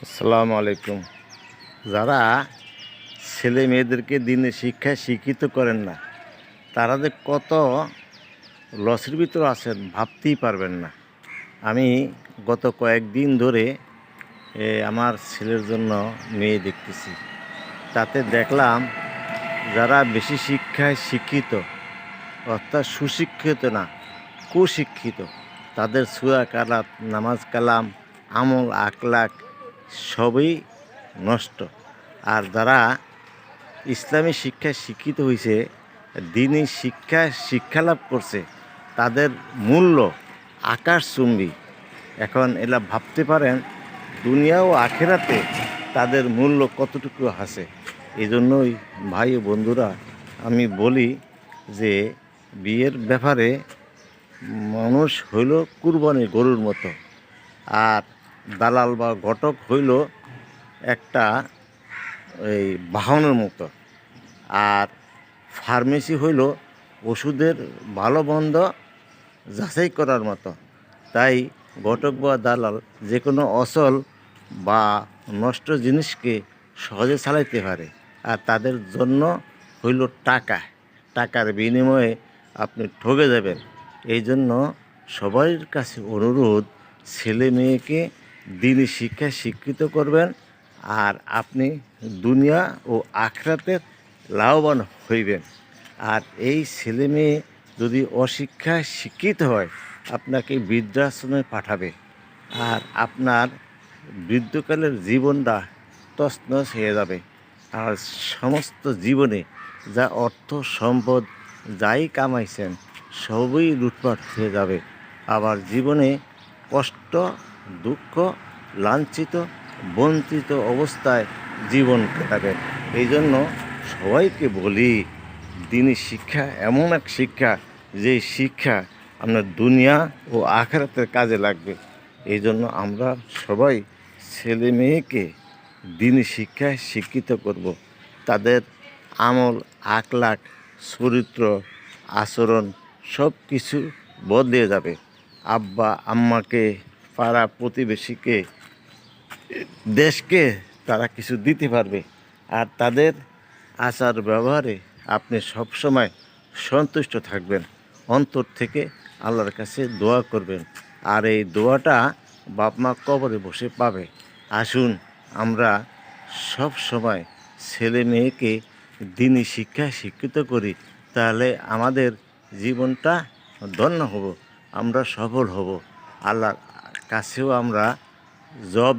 আসসালামু আলাইকুম। যারা ছেলে মেয়েদেরকে দিনের শিক্ষায় শিক্ষিত করেন না, তারা যে কত লসের ভিতর আছেন ভাবতেই পারবেন না। আমি গত কয়েকদিন ধরে আমার ছেলের জন্য মেয়ে দেখতেছি। তাতে দেখলাম যারা বেশি শিক্ষায় শিক্ষিত, অর্থাৎ সুশিক্ষিত না, কুশিক্ষিত, তাদের সূরা কালাত, নামাজ কালাম, আমল আখলাক সবই নষ্ট। আর যারা ইসলামী শিক্ষায় শিক্ষিত হয়েছে, দিনই শিক্ষা লাভ করছে, তাদের মূল্য আকাশচুম্বী। এখন এলা ভাবতে পারেন দুনিয়া ও আখেরাতে তাদের মূল্য কতটুকু আছে। এই জন্যই ভাই ও বন্ধুরা, আমি বলি যে বিয়ের ব্যাপারে মানুষ হইল কুরবানি গরুর মতো, আর দালাল বা ঘটক হইল একটা এই বাহনের মতো, আর ফার্মেসি হইল ওষুধের ভালো মন্দ যাচাই করার মতো। তাই ঘটক বা দালাল যে কোনো অচল বা নষ্ট জিনিসকে সহজে চালাইতে পারে, আর তাদের জন্য হইল টাকার বিনিময়ে আপনি ঠকে যাবেন। এই জন্য সবার কাছে অনুরোধ, ছেলে মেয়েকে দিনী শিক্ষায় শিক্ষিত করবেন, আর আপনি দুনিয়া ও আখরাতের লাভবান হইবেন। আর এই ছেলে মেয়ে যদি অশিক্ষায় শিক্ষিত হয়, আপনাকে বৃদ্ধাশ্রমে পাঠাবে, আর আপনার বৃদ্ধকালের জীবনটা তছনছ হয়ে যাবে। আর সমস্ত জীবনে যা অর্থ সম্পদ যাই কামাইছেন সবই লুটপাট হয়ে যাবে। আবার জীবনে কষ্ট, দুঃখ, লাঞ্ছিত, বঞ্চিত অবস্থায় জীবন কাটাবেন। এই জন্য সবাইকে বলি, দিনী শিক্ষা এমন এক শিক্ষা, যে শিক্ষা আপনার দুনিয়া ও আখিরাতের কাজে লাগবে। এই জন্য আমরা সবাই ছেলে মেয়েকে দিনী শিক্ষায় শিক্ষিত করব। তাদের আমল আখলাক, চরিত্র, আচরণ সব কিছু বদলে যাবে। আব্বা আম্মাকে, পাড়া প্রতিবেশীকে, দেশকে তারা কিছু দিতে পারবে। আর তাদের আচার ব্যবহারে আপনি সবসময় সন্তুষ্ট থাকবেন। অন্তর থেকে আল্লাহর কাছে দোয়া করবেন, আর এই দোয়াটা বাপ মা কবরে বসে পাবে। আসুন আমরা সব সময় ছেলে মেয়েকে দিনী শিক্ষায় শিক্ষিত করি, তাহলে আমাদের জীবনটা ধন্য হব, আমরা সফল হব, আল্লাহর কাছেও আমরা জবাব